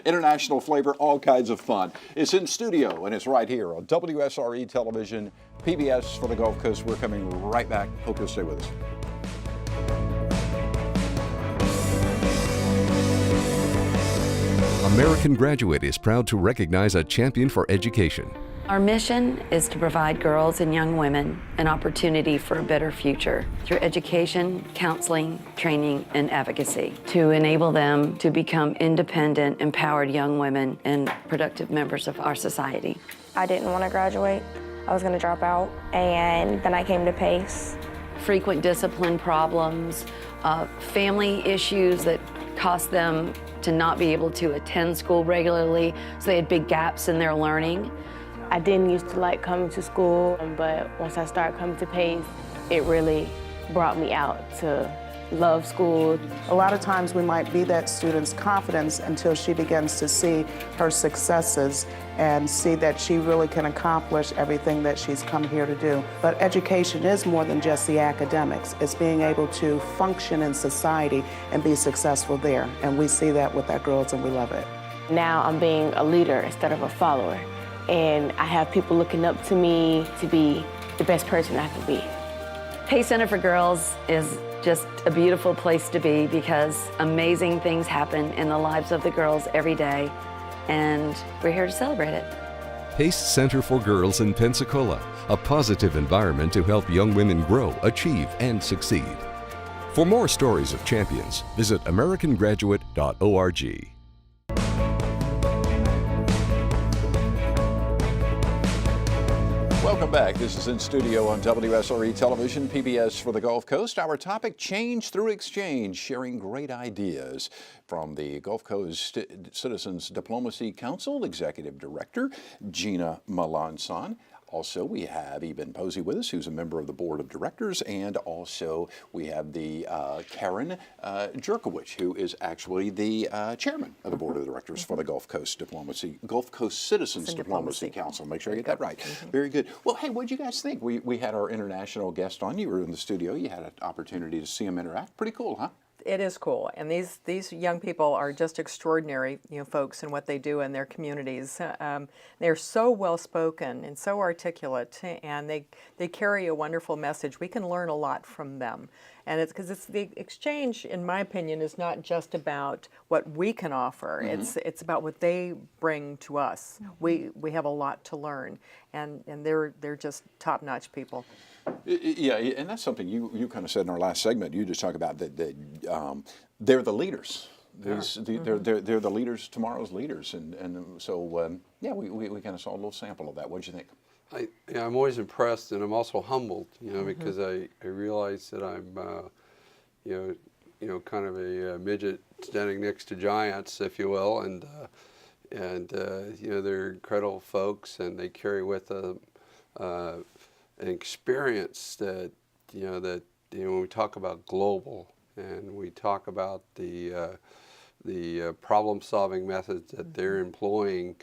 International flavor, all kinds of fun. It's in studio, and it's right here on WSRE Television, PBS for the Gulf Coast. We're coming right back. Hope you'll stay with us. American Graduate is proud to recognize a champion for education. Our mission is to provide girls and young women an opportunity for a better future through education, counseling, training, and advocacy to enable them to become independent, empowered young women and productive members of our society. I didn't want to graduate. I was going to drop out, and then I came to PACE. Frequent discipline problems, family issues that cost them to not be able to attend school regularly, so they had big gaps in their learning. I didn't used to like coming to school, but once I started coming to PACE, it really brought me out to love school. A lot of times we might be that student's confidence until she begins to see her successes and see that she really can accomplish everything that she's come here to do. But education is more than just the academics. It's being able to function in society and be successful there. And we see that with our girls, and we love it. Now I'm being a leader instead of a follower. And I have people looking up to me to be the best person I can be. PACE Center for Girls is just a beautiful place to be because amazing things happen in the lives of the girls every day, and we're here to celebrate it. PACE Center for Girls in Pensacola, a positive environment to help young women grow, achieve, and succeed. For more stories of champions, visit americangraduate.org. Welcome back. This is in studio on WSRE Television, PBS for the Gulf Coast. Our topic, Change Through Exchange, sharing great ideas from the Gulf Coast Citizens Diplomacy Council Executive Director, Jena Melançon. Also, we have Eben Posey with us, who's a member of the Board of Directors, and also we have the Karen Jurkowich, who is actually the chairman of the Board of Directors for the Gulf Coast Citizens Diplomacy Council. Make sure I get that right. Very good. Well, hey, what did you guys think? We had our international guest on. You were in the studio. You had an opportunity to see them interact. Pretty cool, huh? It is cool, and these young people are just extraordinary, folks in what they do in their communities. They're so well spoken and so articulate, and they carry a wonderful message. We can learn a lot from them, and it's because the exchange, in my opinion, is not just about what we can offer. Mm-hmm. It's about what they bring to us. Mm-hmm. We have a lot to learn, and they're just top-notch people. Yeah, and that's something you kind of said in our last segment. You just talk about that they're the leaders. They're the leaders, tomorrow's leaders, and so yeah, we kind of saw a little sample of that. What did you think? I'm always impressed, and I'm also humbled, because I realize that I'm, kind of a midget standing next to giants, if you will, and they're incredible folks, and they carry with them. an experience that, when we talk about global and we talk about the problem-solving methods that they're employing,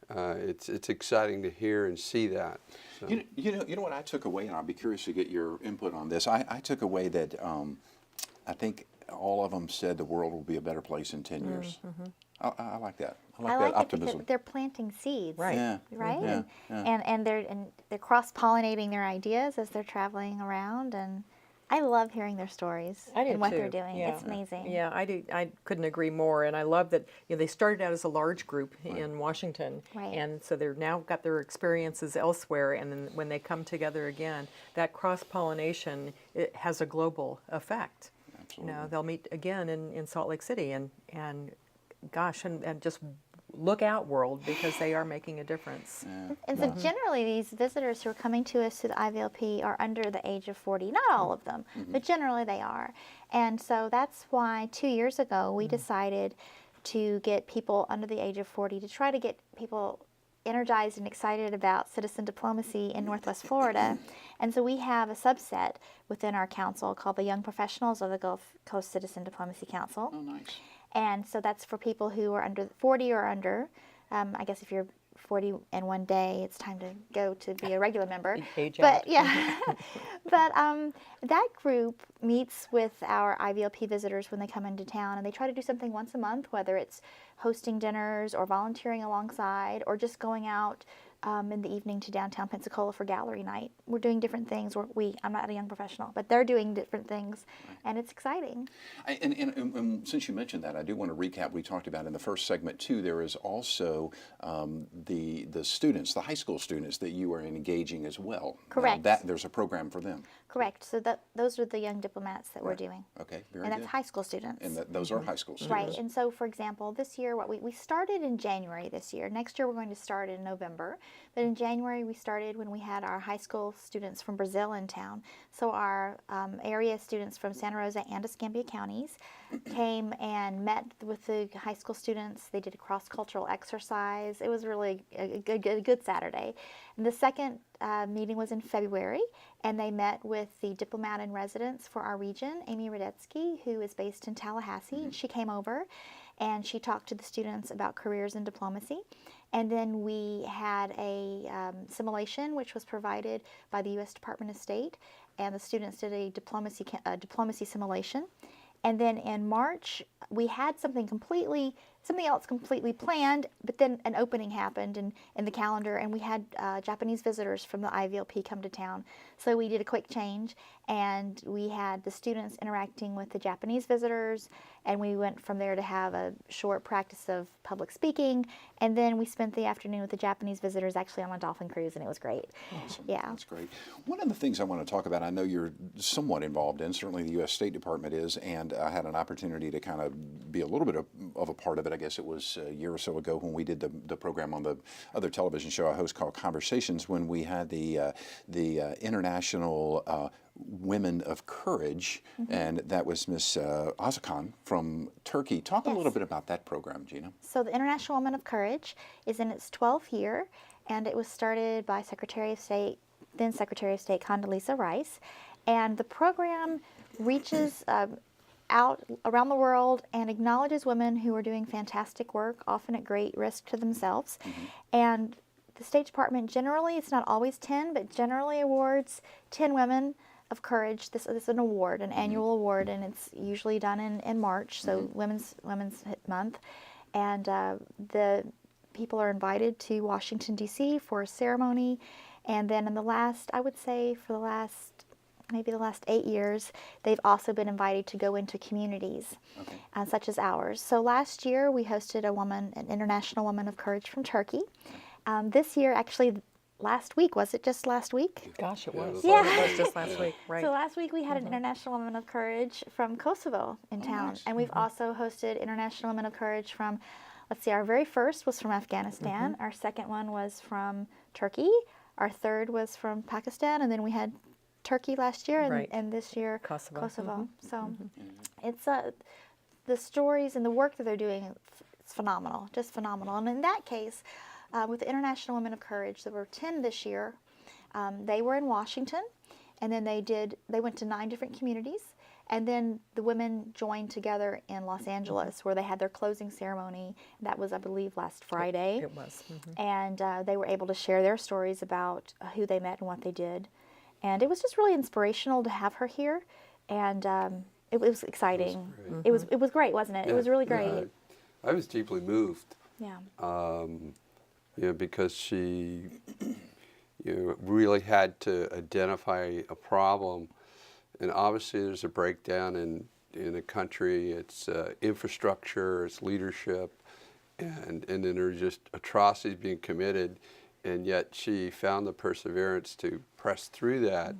it's exciting to hear and see that. So. You know what I took away, and I'll be curious to get your input on this. I took away that I think all of them said the world will be a better place in 10 years. I like that. I like that optimism. They're planting seeds, right? Yeah. Right, Yeah. And they're cross-pollinating their ideas as they're traveling around, and I love hearing their stories and what they're doing. Yeah. It's amazing. Yeah, I do. I couldn't agree more, and I love that they started out as a large group in Washington, and so they're now got their experiences elsewhere, and then when they come together again, that cross-pollination, it has a global effect. Absolutely. They'll meet again in Salt Lake City, and gosh, and just look out, world, because they are making a difference. Yeah. And so generally these visitors who are coming to us to the IVLP are under the age of 40. Not all of them, but generally they are. And so that's why 2 years ago we decided to get people under the age of 40 to try to get people energized and excited about citizen diplomacy in Northwest Florida. And so we have a subset within our council called the Young Professionals of the Gulf Coast Citizen Diplomacy Council. Oh, nice. And so that's for people who are under 40 or under. I guess if you're 40 in one day, it's time to go to be a regular member. But yeah, but that group meets with our IVLP visitors when they come into town, and they try to do something once a month, whether it's hosting dinners or volunteering alongside or just going out in the evening to downtown Pensacola for gallery night. We're doing different things. I'm not a young professional, but they're doing different things, and it's exciting. And since you mentioned that, I do want to recap. We talked about in the first segment too. There is also the students, the high school students that you are engaging as well. Correct. There's a program for them. Correct. So those are the young diplomats that we're doing. Okay, very good. And good. that's high school students. And those are high school students. Right. And so, for example, this year, we started in January this year. Next year, we're going to start in November. But in January, we started when we had our high school students from Brazil in town. So our area students from Santa Rosa and Escambia counties came and met with the high school students. They did a cross-cultural exercise. It was really a good Saturday. And the second meeting was in February, and they met with the diplomat in residence for our region, Amy Radetzky, who is based in Tallahassee. And she came over and she talked to the students about careers in diplomacy. And then we had a simulation which was provided by the U.S. Department of State, and the students did a diplomacy simulation. And then in March, we had something else completely planned, but then an opening happened in the calendar, and we had Japanese visitors from the IVLP come to town. So we did a quick change, and we had the students interacting with the Japanese visitors, and we went from there to have a short practice of public speaking, and then we spent the afternoon with the Japanese visitors actually on a dolphin cruise, and it was great. Awesome. Yeah. That's great. One of the things I want to talk about, I know you're somewhat involved in, certainly the U.S. State Department is, and I had an opportunity to kind of be a little bit of a part of it. I guess it was a year or so ago when we did the program on the other television show I host called Conversations, when we had the International Women of Courage, and that was Miss Azhikan from Turkey. Talk a little bit about that program, Gina. So the International Women of Courage is in its 12th year, and it was started by then Secretary of State Condoleezza Rice, and the program reaches out around the world and acknowledges women who are doing fantastic work, often at great risk to themselves. And the State Department generally, it's not always 10, but generally awards 10 women of courage. This is an award, an annual award, and it's usually done in March, so Women's Month. And the people are invited to Washington, D.C. for a ceremony. And then in the last, I would say for maybe the last 8 years, they've also been invited to go into communities, such as ours. So last year we hosted an International Woman of Courage from Turkey. This year, actually, last week, was it just last week? Gosh, it was. Yeah. It was just last week, right. So last week we had an International Woman of Courage from Kosovo in town. Nice. And we've also hosted International Women of Courage from, let's see, our very first was from Afghanistan. Our second one was from Turkey. Our third was from Pakistan. And then we had Turkey last year, and this year Kosovo. So it's the stories and the work that they're doing, it's phenomenal, just phenomenal. And in that case, with the International Women of Courage, there were 10 this year. They were in Washington, and then they went to 9 different communities, and then the women joined together in Los Angeles, where they had their closing ceremony. That was, I believe, last Friday. It was. And they were able to share their stories about who they met and what they did. And it was just really inspirational to have her here, and it was exciting. It was great, wasn't it? Yeah, it was really great. I was deeply moved. Yeah. Because she really had to identify a problem, and obviously there's a breakdown in a country. It's infrastructure, it's leadership, and then there's just atrocities being committed, and yet she found the perseverance to press through that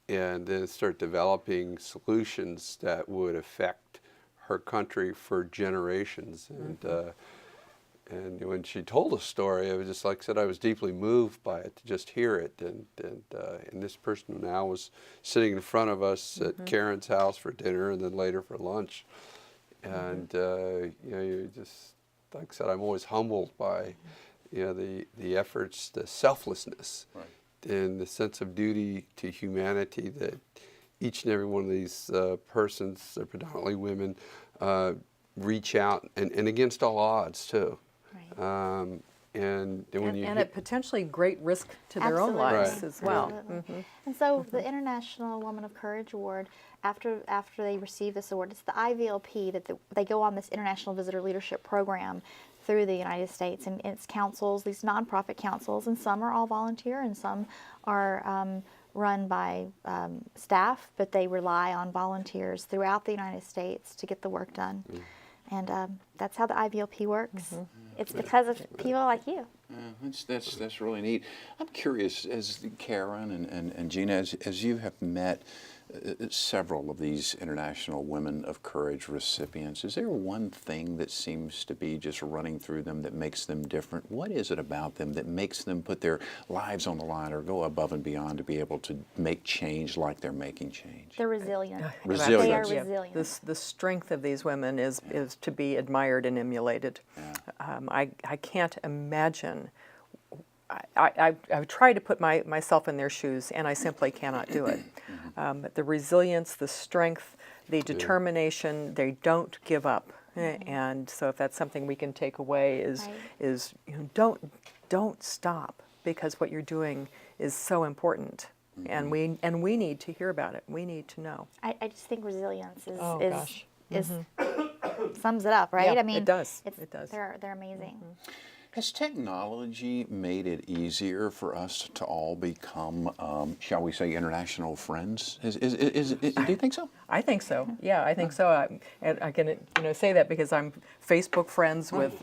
and then start developing solutions that would affect her country for generations. And when she told the story, I was just, like I said, I was deeply moved by it, to just hear it. And this person now was sitting in front of us at Karen's house for dinner, and then later for lunch. And you just, like I said, I'm always humbled by the efforts, the selflessness, and the sense of duty to humanity that each and every one of these persons, they're predominantly women, reach out, and against all odds too. And at potentially great risk to their own lives as well. And so the International Woman of Courage Award, after they receive this award, it's the IVLP that they go on this International Visitor Leadership Program through the United States, and it's councils, these nonprofit councils, and some are all volunteer and some are run by staff, but they rely on volunteers throughout the United States to get the work done. And that's how the IVLP works. It's because of people like you. That's really neat. I'm curious, as Karen and Jena, as you have met several of these International Women of Courage recipients, is there one thing that seems to be just running through them that makes them different? What is it about them that makes them put their lives on the line or go above and beyond to be able to make change like they're making change? They're resilient. Resilient. They are resilient. The strength of these women is to be admired and emulated. I can't imagine. I've tried to put myself in their shoes, and I simply cannot do it. But the resilience, the strength, the determination, they don't give up. And so if that's something we can take away is don't stop, because what you're doing is so important. And we need to hear about it. We need to know. I just think resilience is sums it up, right? Yeah, I mean, it does. It does. They're amazing. Has technology made it easier for us to all become, shall we say, international friends? Do you think so? I think so. Yeah, I think so. And I can say that because I'm Facebook friends with,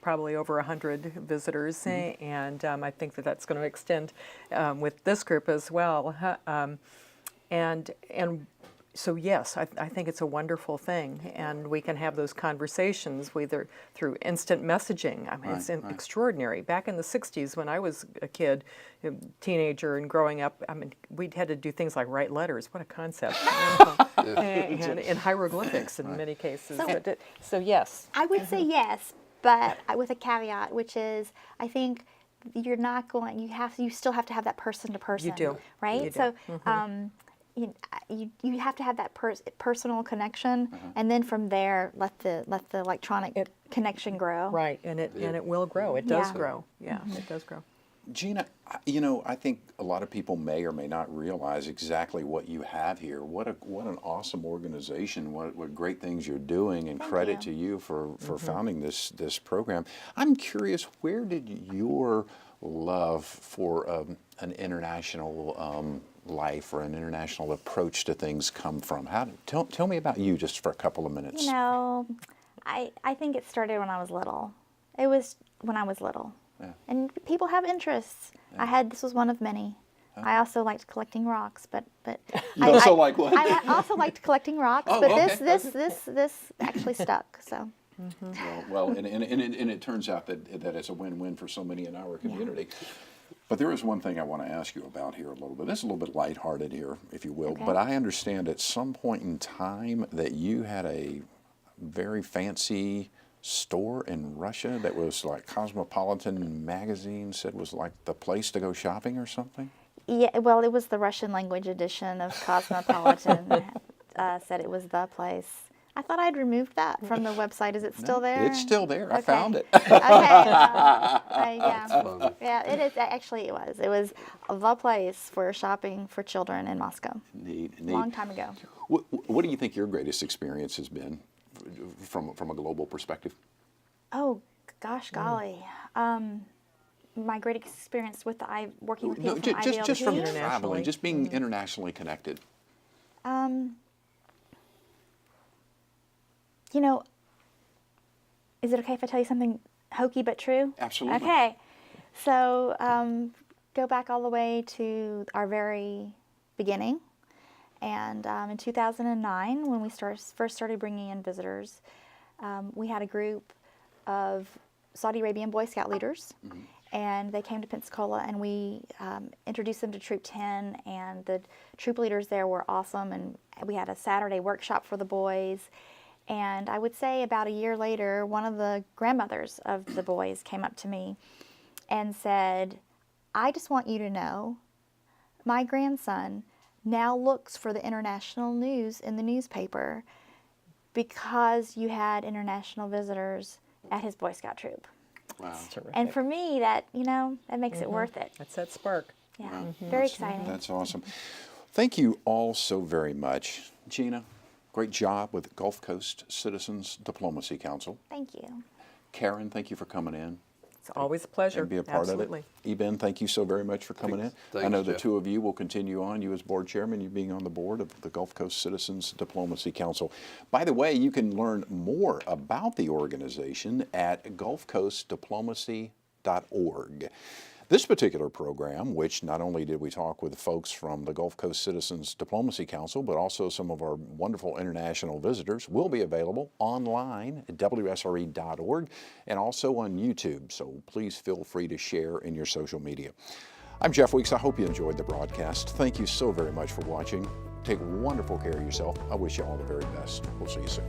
probably over 100 visitors, and I think that's going to extend with this group as well. So yes, I think it's a wonderful thing, and we can have those conversations either through instant messaging. I mean, it's extraordinary. Back in the 60s, when I was a kid, a teenager, and growing up, I mean, we had to do things like write letters. What a concept! And in hieroglyphics in many cases. So yes, I would say yes, but with a caveat, which is I think you're not going. You still have to have that person to person. You do, right? You do. So. You have to have that personal connection, and then from there let the electronic connection grow. Right, and it will grow. It does grow. Yeah, it does grow. Jena, I think a lot of people may or may not realize exactly what you have here. What an awesome organization. What great things you're doing, and credit to you for founding this program. I'm curious, where did your love for an international life or an international approach to things come from? Tell me about you just for a couple of minutes. I think it started when I was little. It was when I was little. Yeah. And people have interests. Yeah. This was one of many. I also liked collecting rocks, but you also like what? I also liked collecting rocks, but okay. This actually stuck. So. Well, and it turns out that it's a win-win for so many in our community. Yeah. But there is one thing I want to ask you about here a little bit. This is a little bit lighthearted here, if you will. Okay. But I understand at some point in time that you had a very fancy store in Russia that was like Cosmopolitan magazine said was like the place to go shopping or something? Yeah, well, it was the Russian language edition of Cosmopolitan said it was the place. I thought I'd removed that from the website. Is it still there? It's still there. Okay. I found it. Okay. Yeah. That's fun. Yeah, it is. Actually, it was. It was the place for shopping for children in Moscow. Neat. A long time ago. What do you think your greatest experience has been from a global perspective? Oh, gosh, golly. My great experience with working with people from IVLP. Just from traveling, just being internationally connected. You know, is it okay if I tell you something hokey but true? Absolutely. Okay. So go back all the way to our very beginning. And in 2009, when we first started bringing in visitors, we had a group of Saudi Arabian Boy Scout leaders. Mm-hmm. And they came to Pensacola, and we introduced them to Troop 10, and the troop leaders there were awesome, and we had a Saturday workshop for the boys. And I would say about a year later, one of the grandmothers of the boys came up to me and said, I just want you to know, my grandson now looks for the international news in the newspaper because you had international visitors at his Boy Scout troop. Wow. And for me, that makes it worth it. That's that spark. Yeah, very exciting. That's awesome. Thank you all so very much. Jena, great job with Gulf Coast Citizens Diplomacy Council. Thank you. Karen, thank you for coming in. It's always a pleasure. And be a part Absolutely. of it. Eben, thank you so very much for coming in. I know the two of you will continue on, you as board chairman, you being on the board of the Gulf Coast Citizens Diplomacy Council. By the way, you can learn more about the organization at gulfcoastdiplomacy.org. This particular program, which not only did we talk with folks from the Gulf Coast Citizens Diplomacy Council, but also some of our wonderful international visitors, will be available online at WSRE.org and also on YouTube. So please feel free to share in your social media. I'm Jeff Weeks. I hope you enjoyed the broadcast. Thank you so very much for watching. Take wonderful care of yourself. I wish you all the very best. We'll see you soon.